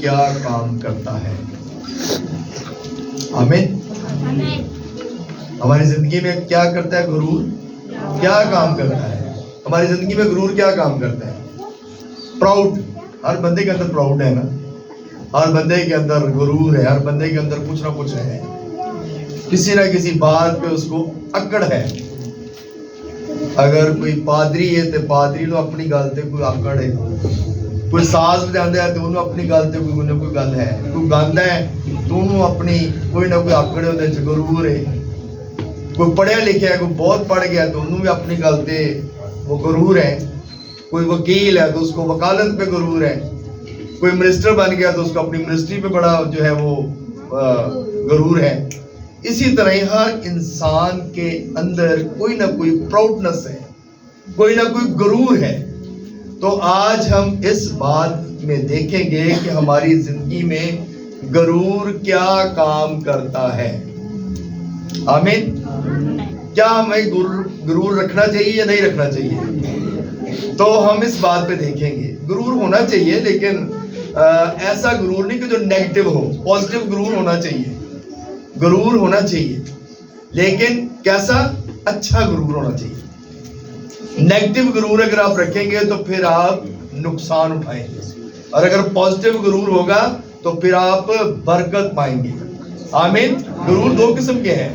کیا کام کرتا ہے؟ آمین. ہماری زندگی میں کیا کرتا ہے غرور؟ کیا کام کرتا ہے؟ ہماری زندگی میں غرور کیا کام کرتا ہے؟ پراؤڈ. ہر بندے کے اندر پراؤڈ ہے نا، ہر بندے کے اندر غرور ہے، ہر بندے کے اندر کچھ نہ کچھ ہے، کسی نہ کسی بات پہ اس کو اکڑ ہے. اگر کوئی پادری ہے تو پادری نو اپنی گل تے کوئی اکڑ ہے، کوئی ساز بجاندہ ہے تو انہوں اپنی گل تے کوئی نہ کوئی گل ہے، کوئی گاندہ ہے تو انہوں اپنی کوئی نہ کوئی اکڑ ہے، اندر غرور ہے. کوئی پڑھیا لکھا ہے، کوئی بہت پڑھ گیا تو انہوں بھی اپنی گل تے وہ غرور ہے. کوئی وکیل ہے تو اس کو وکالت پہ غرور ہے. کوئی منسٹر بن گیا تو اس کو اپنی منسٹری پہ بڑا جو ہے وہ غرور ہے. اسی طرح ہر انسان کے اندر کوئی نہ کوئی پراؤڈنس ہے، کوئی نہ کوئی غرور ہے. تو آج ہم اس بات میں دیکھیں گے کہ ہماری زندگی میں غرور کیا کام کرتا ہے. آمین. کیا ہمیں غرور رکھنا چاہیے یا نہیں رکھنا چاہیے؟ تو ہم اس بات پہ دیکھیں گے. غرور ہونا چاہیے لیکن ایسا غرور نہیں کہ جو نیگیٹو ہو. پازیٹیو غرور ہونا چاہیے، غرور ہونا چاہیے لیکن کیسا؟ اچھا غرور ہونا چاہیے. نیگیٹو غرور اگر آپ رکھیں گے تو پھر آپ نقصان اٹھائیں گے، اور اگر پازیٹیو غرور ہوگا تو پھر آپ برکت پائیں گے. آمین. غرور دو قسم کے ہیں.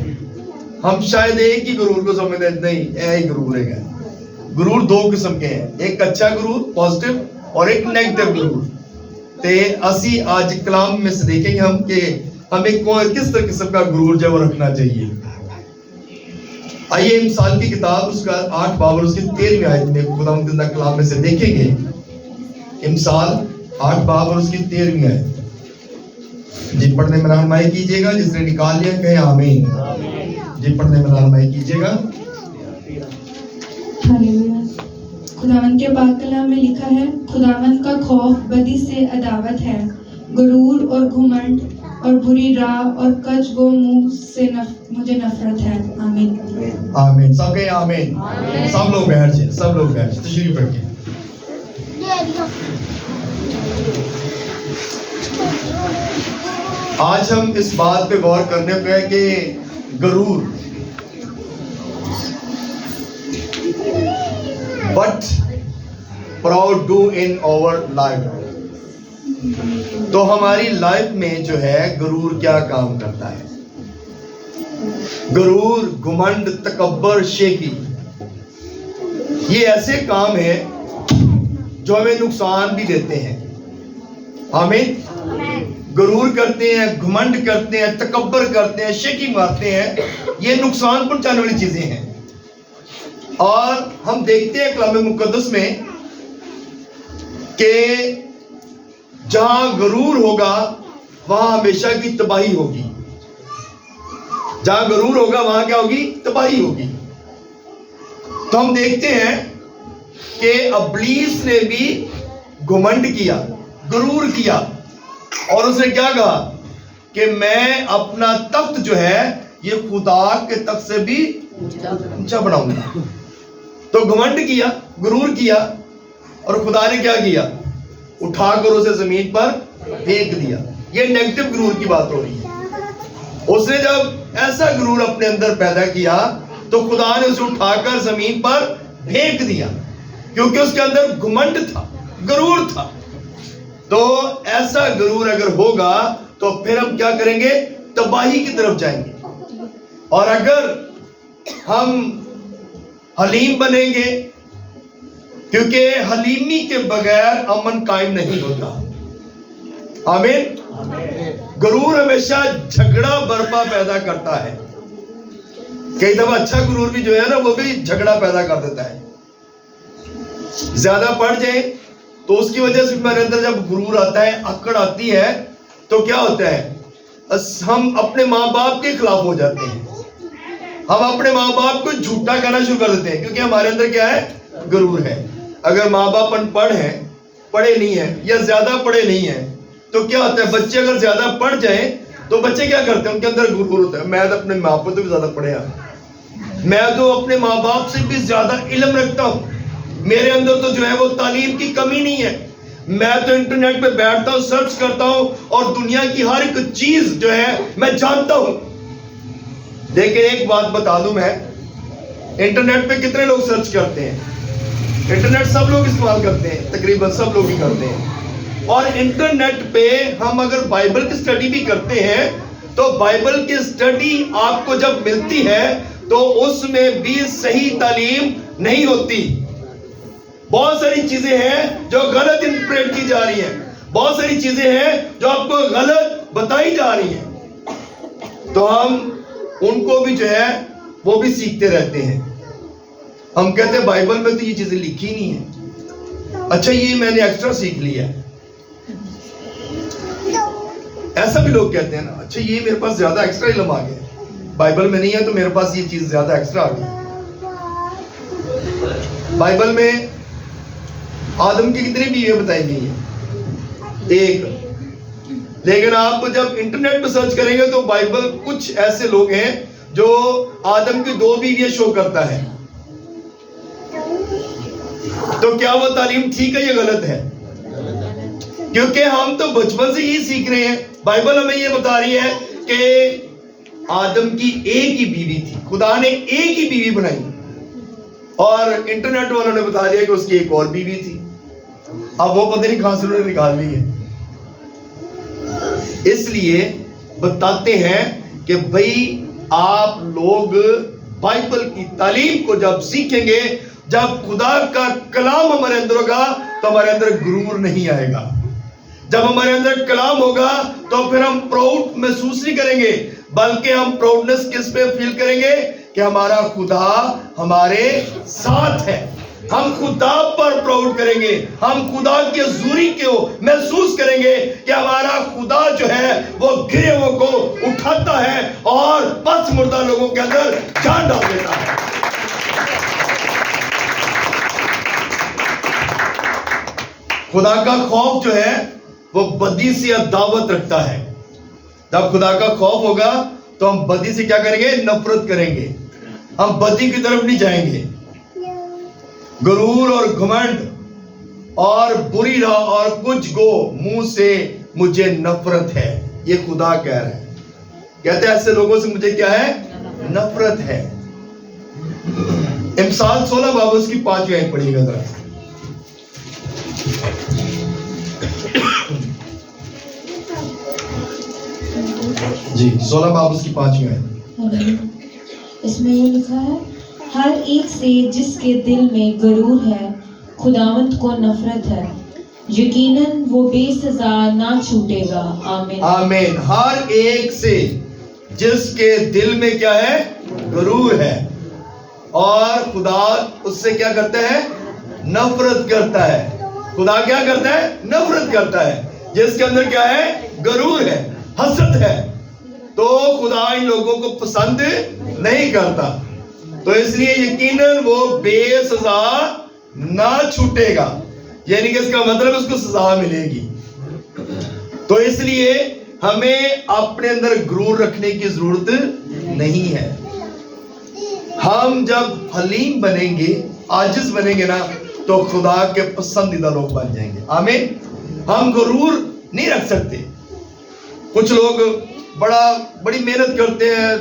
ہم شاید ایک ہی غرور کو سمجھتے ہیں، نہیں ایک غرور ہے. غرور دو قسم کے ہیں، ایک اچھا غرور پازیٹیو اور ایک نیگیٹو غرور. تے اسی آج کلام میں سے دیکھیں گے ہم کہ ہمیں کس طرح قسم کا غرور جو وہ رکھنا چاہیے. آئیے امثال کی کتاب اس کا 8 باب اور اس کی 13ویں آیت میں خدا مقدس کلام میں سے دیکھیں گے. امثال 8 باب اور اس کی 13ویں آیت. جی پڑھنے میں رہنمائی کیجیے گا، جس نے نکال لیا کہے آمین. جی پڑھنے میں رہنمائی کیجیے گا. خداوند کے پاک کلام میں لکھا ہے، خداوند کا خوف بدی سے عداوت ہے، غرور اور گھمنڈ اور بری راہ اور کج گو منہ سے مجھے نفرت ہے. آمین. آمین. سب کہیں آمین. سب لوگ بیٹھ جائیں، سب لوگ بیٹھ جائیں، تشریف رکھیں. آج ہم اس بات پہ غور کرنے پہ ہے کہ غرور what proud do in our life. تو ہماری لائف میں جو ہے غرور کیا کام کرتا ہے؟ غرور، گھمنڈ، تکبر، شیخی، یہ ایسے کام ہیں جو ہمیں نقصان بھی دیتے ہیں. آمین. غرور کرتے ہیں، گھمنڈ کرتے ہیں، تکبر کرتے ہیں، شیخی مارتے ہیں، یہ نقصان پہنچانے والی چیزیں ہیں. اور ہم دیکھتے ہیں کلام مقدس میں کہ جہاں غرور ہوگا وہاں ہمیشہ کی تباہی ہوگی. جہاں غرور ہوگا وہاں کیا ہوگی؟ تباہی ہوگی. تو ہم دیکھتے ہیں کہ ابلیس نے بھی گھمنڈ کیا، غرور کیا، اور اس نے کیا کہا کہ میں اپنا تخت جو ہے یہ خدا کے تخت سے بھی اونچا بناؤں گا. تو گھمنڈ کیا، غرور کیا، اور خدا نے کیا کیا؟ اٹھا کر اسے زمین پر پھینک دیا. یہ نیگیٹو غرور کی بات ہو رہی ہے. اس نے جب ایسا غرور اپنے اندر پیدا کیا تو خدا نے اسے اٹھا کر زمین پر پھینک دیا، کیونکہ اس کے اندر گھمنڈ تھا، غرور تھا. تو ایسا غرور اگر ہوگا تو پھر ہم کیا کریں گے؟ تباہی کی طرف جائیں گے. اور اگر ہم حلیم بنیں گے، کیونکہ حلیمی کے بغیر امن قائم نہیں ہوتا. آمین. غرور ہمیشہ جھگڑا برپا پیدا کرتا ہے. کئی دفعہ اچھا غرور بھی جو ہے نا وہ بھی جھگڑا پیدا کر دیتا ہے. زیادہ پڑھ جائیں تو اس کی وجہ سے میرے اندر جب غرور آتا ہے، اکڑ آتی ہے، تو کیا ہوتا ہے؟ ہم اپنے ماں باپ کے خلاف ہو جاتے ہیں. ہم اپنے ماں باپ کو جھوٹا کہنا شروع کر دیتے ہیں، کیونکہ ہمارے اندر کیا ہے؟ غرور ہے. اگر ماں باپ ان پڑھ ہیں، پڑھے نہیں ہیں یا زیادہ پڑھے نہیں ہیں، تو کیا ہوتا ہے؟ بچے اگر زیادہ پڑھ جائیں تو بچے کیا کرتے ہیں؟ ان کے اندر غرور ہوتا ہے، میں تو اپنے ماں باپ سے بھی زیادہ پڑھے ہوں، میں تو اپنے ماں باپ سے بھی زیادہ علم رکھتا ہوں، میرے اندر تو جو ہے وہ تعلیم کی کمی نہیں ہے، میں تو انٹرنیٹ پہ بیٹھتا ہوں, سرچ کرتا ہوں اور دنیا کی ہر ایک چیز جو ہے میں جانتا ہوں. لیکن ایک بات بتا دوں, میں انٹرنیٹ پہ کتنے لوگ سرچ کرتے ہیں؟ انٹرنیٹ سب لوگ استعمال کرتے ہیں, تقریباً سب لوگ ہی کرتے ہیں. اور انٹرنیٹ پہ ہم اگر بائبل کی سٹڈی بھی کرتے ہیں تو بائبل کی سٹڈی آپ کو جب ملتی ہے تو اس میں بھی صحیح تعلیم نہیں ہوتی. بہت ساری چیزیں ہیں جو غلط انٹرپریٹ کی جا رہی ہیں, بہت ساری چیزیں ہیں جو آپ کو غلط بتائی جا رہی ہیں. تو ہم ان کو بھی جو ہے وہ بھی سیکھتے رہتے ہیں. ہم کہتے ہیں بائبل میں تو یہ چیزیں لکھی نہیں ہیں, اچھا یہ میں نے ایکسٹرا سیکھ لیا ہے. ایسا بھی لوگ کہتے ہیں نا, اچھا یہ میرے پاس زیادہ ایکسٹرا علم آ گیا, بائبل میں نہیں ہے تو میرے پاس یہ چیز زیادہ ایکسٹرا آ گئی. بائبل میں آدم کی کتنی بیویاں بتائی گئی ہیں؟ ایک. لیکن آپ جب انٹرنیٹ پہ سرچ کریں گے تو بائبل کچھ ایسے لوگ ہیں جو آدم کی 2 بیویاں شو کرتا ہے. تو کیا وہ تعلیم ٹھیک ہے یا غلط ہے؟ کیونکہ ہم تو بچپن سے یہ سیکھ رہے ہیں. بائبل ہمیں یہ بتا رہی ہے کہ آدم کی ایک ہی بیوی تھی, خدا نے ایک ہی بیوی بنائی, اور انٹرنیٹ والوں نے بتا دیا کہ اس کی ایک اور بیوی تھی. اب وہ پتہ نہیں کہاں سے انہوں نے نکال لی ہے. اس لیے بتاتے ہیں کہ بھئی آپ لوگ بائبل کی تعلیم کو جب سیکھیں گے, جب خدا کا کلام ہمارے اندر ہوگا تو ہمارے اندر غرور نہیں آئے گا. جب ہمارے اندر کلام ہوگا تو پھر ہم پراؤڈ محسوس نہیں کریں گے, بلکہ ہم پراؤڈنس کس پہ فیل کریں گے کہ ہمارا خدا ہمارے ساتھ ہے. ہم خدا پر پراؤڈ کریں گے, ہم خدا کی حضوری کو محسوس کریں گے کہ ہمارا خدا جو ہے وہ گرے ہوئے کو اٹھاتا ہے اور پس مردہ لوگوں کے اندر جان ڈال دیتا ہے. خدا کا خوف جو ہے وہ بدی سے عداوت رکھتا ہے. جب خدا کا خوف ہوگا تو ہم بدی سے کیا کریں گے؟ نفرت کریں گے, ہم بدی کی طرف نہیں جائیں گے. غرور اور گھمنڈ اور بری راہ اور کچھ گو منہ سے مجھے نفرت ہے, یہ خدا کہہ رہا ہے. کہتے ہیں ایسے لوگوں سے مجھے کیا ہے؟ نفرت ہے. امثال 16 باب اس کی 5 آیت پڑھیے گا ذرا. جی 16 باب اس کی 5 آیت. اس میں یہ لکھا ہے, ہر ایک سے جس کے دل میں غرور ہے خداوند کو نفرت ہے, یقیناً وہ بے سزا نہ چھوٹے گا. آمین. آمین. ہر ایک سے جس کے دل میں کیا ہے؟ غرور ہے, اور خدا اس سے کیا کرتا ہے؟ نفرت کرتا ہے. خدا کیا کرتا ہے؟ نفرت کرتا ہے. جس کے اندر کیا ہے؟ غرور ہے, حسد ہے, تو خدا ان لوگوں کو پسند نہیں کرتا. تو اس لیے یقیناً وہ بے سزا نہ چھوٹے گا, یعنی کہ اس کا مطلب اس کو سزا ملے گی. تو اس لیے ہمیں اپنے اندر غرور رکھنے کی ضرورت نہیں ہے. ہم جب حلیم بنیں گے, عاجز بنیں گے نا, تو خدا کے پسندیدہ لوگ بن جائیں گے. آمین. ہم غرور نہیں رکھ سکتے. کچھ لوگ بڑی محنت کرتے ہیں,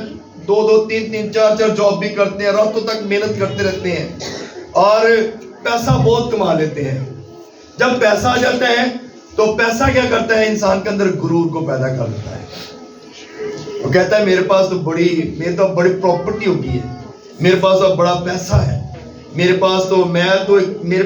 2 3 4 جاب بھی کرتے ہیں, راتوں تک محنت کرتے رہتے ہیں اور پیسہ بہت کما لیتے ہیں. جب پیسہ آ جاتا ہے تو پیسہ کیا کرتا ہے؟ انسان کے اندر غرور کو پیدا کر دیتا ہے. وہ کہتا ہے میرے پاس تو بڑی پراپرٹی ہوگی ہے, میرے پاس تو بڑا پیسہ ہے, میرے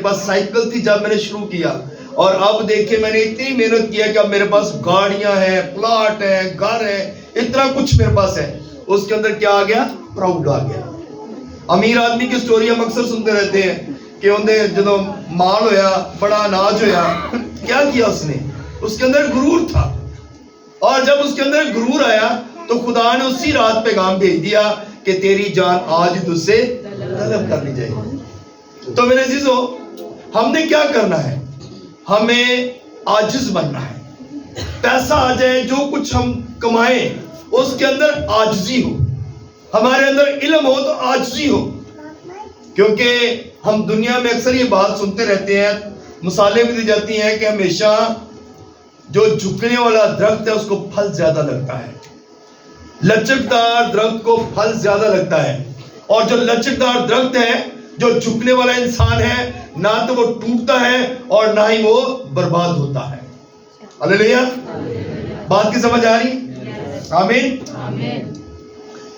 پاس سائیکل تھی جب میں نے شروع کیا, اور اب دیکھیں میں نے اتنی محنت کیا کہ اب میرے پاس گاڑیاں ہیں, پلاٹ ہیں, گھر ہیں, اتنا کچھ میرے پاس ہے. اس کے اندر کیا آ گیا؟ پراؤڈ آ گیا. امیر آدمی کی سٹوری ہم اکثر سنتے رہتے ہیں کہ انہیں جب مال ہویا, بڑا اناج ہویا, کیا کیا اس نے؟ اس کے اندر غرور تھا, اور جب اس کے اندر غرور آیا تو خدا نے اسی رات پیغام بھیج دیا کہ تیری جان آج تجھ سے طلب کر لی جائے گی. تو میرے عزیزو, ہم نے کیا کرنا ہے؟ ہمیں عاجز بننا ہے. پیسہ آ جائے, جو کچھ ہم کمائیں اس کے اندر عاجزی ہو, ہمارے اندر علم ہو تو عاجزی ہو. کیونکہ ہم دنیا میں اکثر یہ بات سنتے رہتے ہیں, مثالیں بھی دی جاتی ہیں کہ ہمیشہ جو جھکنے والا درخت ہے اس کو پھل زیادہ لگتا ہے، لچکدار درخت کو پھل زیادہ لگتا ہے، اور جو لچکدار درخت ہے، جو جھکنے والا انسان ہے، نہ تو وہ ٹوٹتا ہے اور نہ ہی وہ برباد ہوتا ہے۔ ہلیلویا، بات کی سمجھ آ رہی؟ آمین۔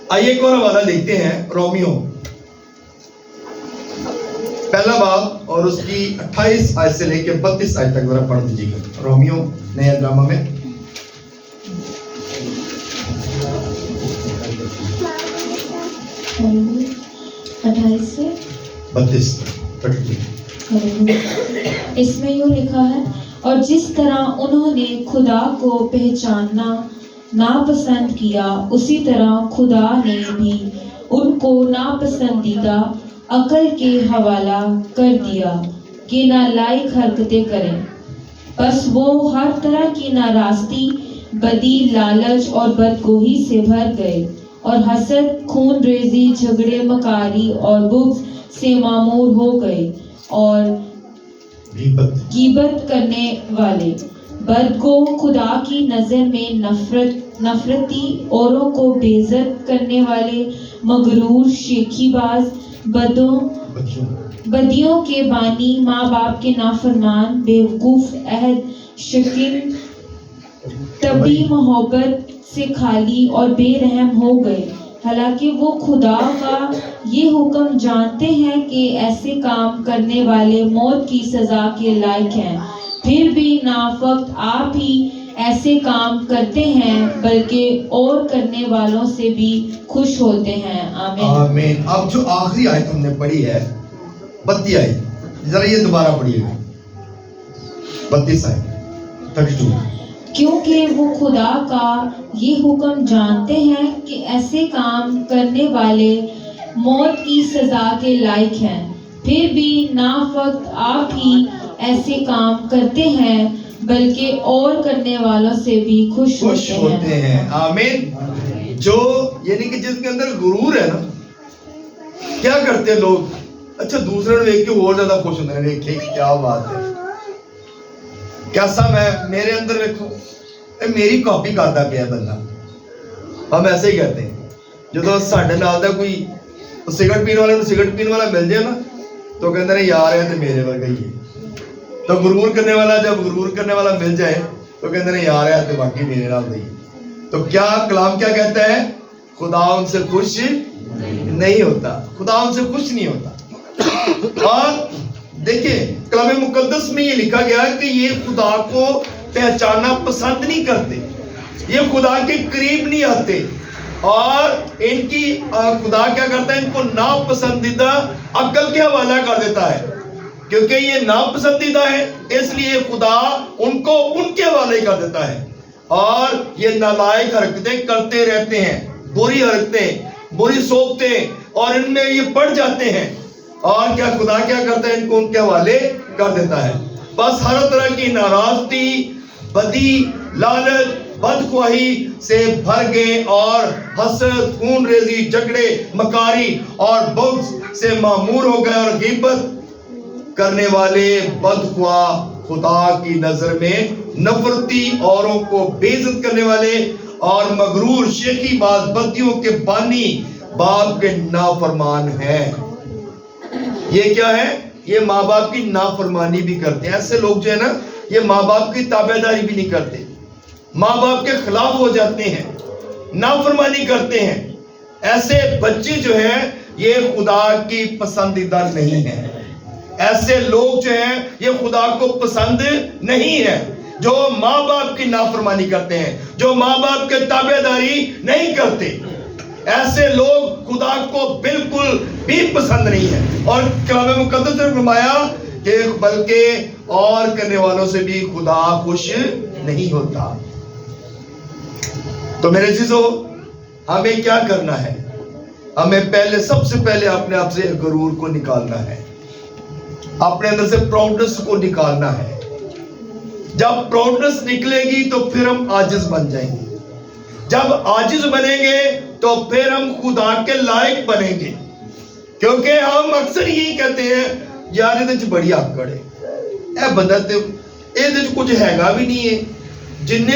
آئیے ایک اور حوالہ دیکھتے ہیں، رومیو پہلا باب اور اس کی 28 آیت سے لے کے 32 آیت تک ذرا پڑھ دیجیے گا۔ رومیو نیا ڈرامہ میں 28 سے 32 اس میں یوں لکھا ہے، اور جس طرح انہوں نے خدا کو پہچاننا ناپسند کیا، اسی طرح خدا نے بھی ان کو ناپسندیدہ عقل کے حوالہ کر دیا کہ نالائق حرکتیں کریں۔ بس وہ ہر طرح کی ناراستی، بدی، لالچ اور بدگوئی سے بھر گئے، اور حسد، خون ریزی، جھگڑے، مکاری اور بغض سے معمور ہو گئے، اور غیبت کرنے والے، بدگو، خدا کی نظر میں نفرتی، اوروں کو بے عزت کرنے والے، مغرور، شیخی باز، بدیوں کے بانی، ماں باپ کے نافرمان، بیوقوف، عہد شکن، طبی، محبت سے خالی اور بے رحم ہو گئے، حالانکہ وہ خدا کا یہ حکم جانتے ہیں کہ ایسے کام کرنے والے موت کی سزا کے لائق ہیں، پھر بھی نافقت آپ ہی ایسے کام کرتے ہیں، بلکہ اور کرنے والوں سے بھی خوش ہوتے ہیں۔ آمین۔ آمین۔ اب جو آخری آیت ہم نے پڑھی ہے 32 آیت، ذرا یہ دوبارہ پڑھیے گا، 32 آیت 32۔ کیونکہ وہ خدا کا یہ حکم جانتے ہیں کہ ایسے کام کرنے والے موت کی سزا کے لائق ہیں، پھر بھی نافقت آپ ہی ایسے کام کرتے ہیں، بلکہ اور کرنے والوں سے بھی خوش ہوتے ہیں۔ آمین۔ جو یعنی کہ جس کے اندر غرور ہے نا، کیا کرتے ہیں لوگ؟ اچھا دوسرے نے دیکھ کے اور زیادہ خوش ہوتے ہیں، دیکھیں کیا بات ہے، کیسا میں میرے اندر دیکھو میری کاپی کرتا پیا بندہ۔ ہم ایسے ہی کہتے ہیں، جدو ساڈے نال دا کوئی سگرٹ پین والے سگرٹ پین والا مل جائے نا تو کہتے ہیں یار ہے تو میرے ورگا ہی ہے، تو غرور کرنے والا جب غرور کرنے والا مل جائے تو کہتے ہیں یار ہے تو باقی میرے نال دی۔ تو کیا کلام کیا کہتا ہے؟ خدا ان سے خوش نہیں ہوتا، خدا ان سے خوش نہیں ہوتا۔ اور دیکھیں کلام مقدس میں یہ لکھا گیا کہ یہ خدا کو پہچاننا پسند نہیں کرتے، یہ خدا کے قریب نہیں آتے، اور ان کی خدا کیا کرتا ہے؟ ان کو ناپسندیدہ عقل کے حوالہ کر دیتا ہے، کیونکہ یہ ناپسندیدہ ہے اس لیے خدا ان کو ان کے حوالے کر دیتا ہے، اور یہ نالائق حرکتیں کرتے رہتے ہیں، بری حرکتیں، بری صحبتیں، اور ان میں یہ پڑ جاتے ہیں، اور کیا خدا کیا کرتا ہے؟ ان کو ان کے حوالے کر دیتا ہے۔ بس ہر طرح کی ناراستی، بدی، لالچ، بدخواہی سے بھر گئے، اور حسد، خون ریزی، جھگڑے، مکاری اور بغض سے معمور ہو گئے، اور غیبت کرنے والے، بدخواہ، خدا کی نظر میں نفرتی، اوروں کو بے عزت کرنے والے، اور مغرور، شیخی باز، بدیوں کے بانی، باپ کے نافرمان ہیں۔ یہ کیا ہے؟ یہ ماں باپ کی نافرمانی بھی کرتے ہیں۔ ایسے لوگ جو ہے نا، یہ ماں باپ کی تابعداری بھی نہیں کرتے، ماں باپ کے خلاف ہو جاتے ہیں، نافرمانی کرتے ہیں۔ ایسے بچے جو ہیں یہ خدا کی پسندیدہ نہیں ہیں، ایسے لوگ جو ہیں یہ خدا کو پسند نہیں ہے، جو ماں باپ کی نافرمانی کرتے ہیں، جو ماں باپ کے تابعداری نہیں کرتے، ایسے لوگ خدا کو بالکل بھی پسند نہیں ہے۔ اور کلام مقدس نے فرمایا کہ بلکہ اور کرنے والوں سے بھی خدا خوش نہیں ہوتا۔ تو میرے عزیزو، ہمیں کیا کرنا ہے؟ ہمیں سب سے پہلے اپنے آپ سے غرور کو نکالنا ہے، اپنے اندر سے پراؤڈنس کو نکالنا ہے۔ جب پراؤڈنس نکلے گی تو پھر ہم عاجز بن جائیں گے، جب عاجز بنیں گے تو پھر ہم خدا کے لائق بنیں گے، کیونکہ ہم اکثر یہی کہتے ہیں یار یہ بڑی آکڑ ہے، ਇਹ ਬਦਲਤੇ ਇਹਦੇ ਚ ਕੁਝ ਹੈਗਾ ਵੀ ਨਹੀਂ ਹੈ। ਜਿੰਨੇ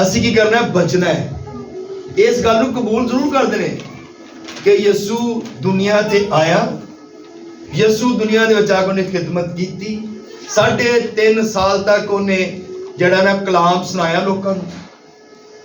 ਅਸੀਂ ਕੀ ਕਰਨਾ ਹੈ, ਬਚਣਾ ਹੈ। ਇਸ ਗੱਲ ਨੂੰ ਕਬੂਲ ਜ਼ਰੂਰ ਕਰਦੇ ਨੇ ਕਿ ਯਿਸੂ ਦੁਨੀਆ ਤੇ ਆਇਆ, ਯਿਸੂ ਦੁਨੀਆ ਦੇ ਵਿੱਚ ਆ ਕੇ ਉਹਨੇ ਖਿਦਮਤ ਕੀਤੀ, 3.5 ਸਾਲ ਤੱਕ ਉਹਨੇ ਜਿਹੜਾ ਨਾ ਕਲਾਮ ਸੁਣਾਇਆ ਲੋਕਾਂ ਨੂੰ,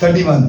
31।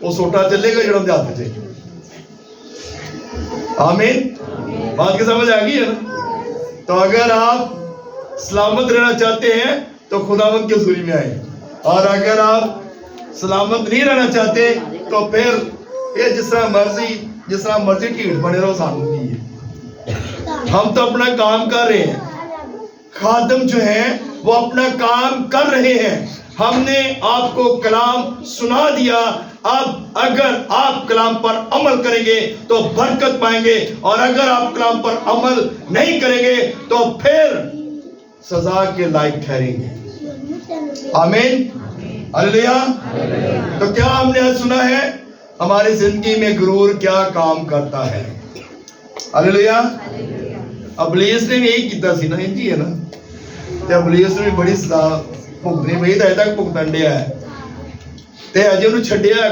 وہ سوٹا چلے گا جڑوں دے ہاتھ چ آمین بات کی سمجھ آ گئی ہے نا تو اگر آپ سلامت رہنا چاہتے ہیں تو خداوند کی حضوری میں آئیں اور اگر آپ سلامت نہیں رہنا چاہتے تو پھر یہ جس طرح مرضی ٹھیٹ بنے رہو سانو کی ہے ہم تو اپنا کام کر رہے ہیں خادم جو ہیں وہ اپنا کام کر رہے ہیں ہم نے آپ کو کلام سنا دیا اب اگر آپ کلام پر عمل کریں گے تو برکت پائیں گے اور اگر آپ کلام پر عمل نہیں کریں گے تو پھر سزا کے لائق ٹھہریں گے آمین ہلیلویا تو کیا ہم نے سنا ہے ہماری زندگی میں غرور کیا کام کرتا ہے ہلیلویا ابلیس نے بھی یہی کیتا سی نا جی ہے نا تے ابلیس نے بھی بڑی سزا بھگتنی پئی تے تک بھگتن ڈیا ہے تے اجے انہوں چھڈیا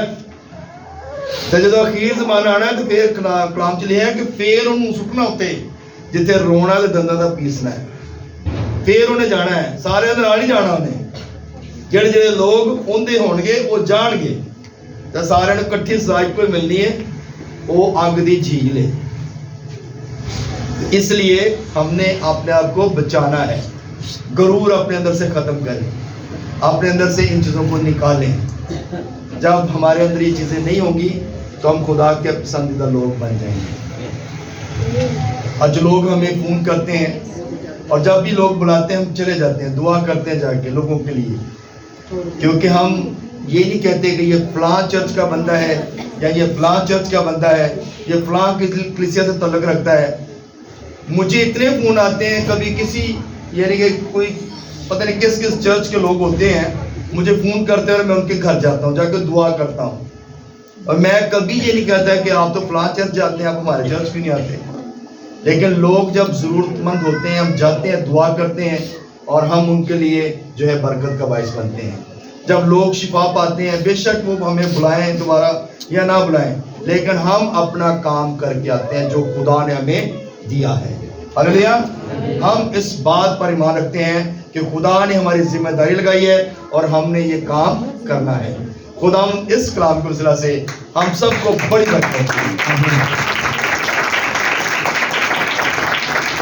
تے جدوں اخیر زمانہ آنا تے پھر کلام چ لکھا ہے کہ پھر انہوں سٹنا ہوتے جتھے رونا تے دنداں دا پیسنا ہے پھر انہیں جانا ہے سارے دے نال ہی جانا انہیں جڑے جڑے لوگ اوندے ہون گے وہ جان گے تے سارے نوں اکٹھی سزا کوئی ملنی ہے وہ اگ دی جھیل ہے اس لیے ہم نے اپنے آپ کو بچانا ہے غرور اپنے اندر سے ختم کریں اپنے اندر سے ان چیزوں کو نکالیں جب ہمارے اندر یہ چیزیں نہیں ہوں گی تو ہم خدا کے پسندیدہ لوگ بن جائیں گے اور جو لوگ ہمیں فون کرتے ہیں اور جب بھی لوگ بلاتے ہیں ہم چلے جاتے ہیں دعا کرتے ہیں جا کے لوگوں کے لیے کیونکہ ہم یہ نہیں کہتے کہ یہ فلاں چرچ کا بندہ ہے یا یہ فلاں چرچ کا بندہ ہے یہ فلاں کلیسیا سے تعلق رکھتا ہے مجھے اتنے فون آتے ہیں کبھی کسی یعنی کہ کوئی پتہ نہیں کس کس چرچ کے لوگ ہوتے ہیں مجھے فون کرتے ہیں اور میں ان کے گھر جاتا ہوں جا کے دعا کرتا ہوں اور میں کبھی یہ نہیں کہتا کہ آپ تو فلاں چرچ جاتے ہیں آپ ہمارے چرچ بھی نہیں آتے لیکن لوگ جب ضرورت مند ہوتے ہیں ہم جاتے ہیں دعا کرتے ہیں اور ہم ان کے لیے جو ہے برکت کا باعث بنتے ہیں جب لوگ شفا پاتے ہیں بے شک وہ ہمیں بلائیں دوبارہ یا نہ بلائیں لیکن ہم اپنا کام کر کے آتے ہیں جو خدا نے ہمیں دیا ہے ہلیلویا ہم اس بات پر ایمان رکھتے ہیں کہ خدا نے ہماری ذمہ داری لگائی ہے اور ہم نے یہ کام کرنا ہے خدا اس کلام کے وسیلہ سے ہم سب کو بڑی برکت دے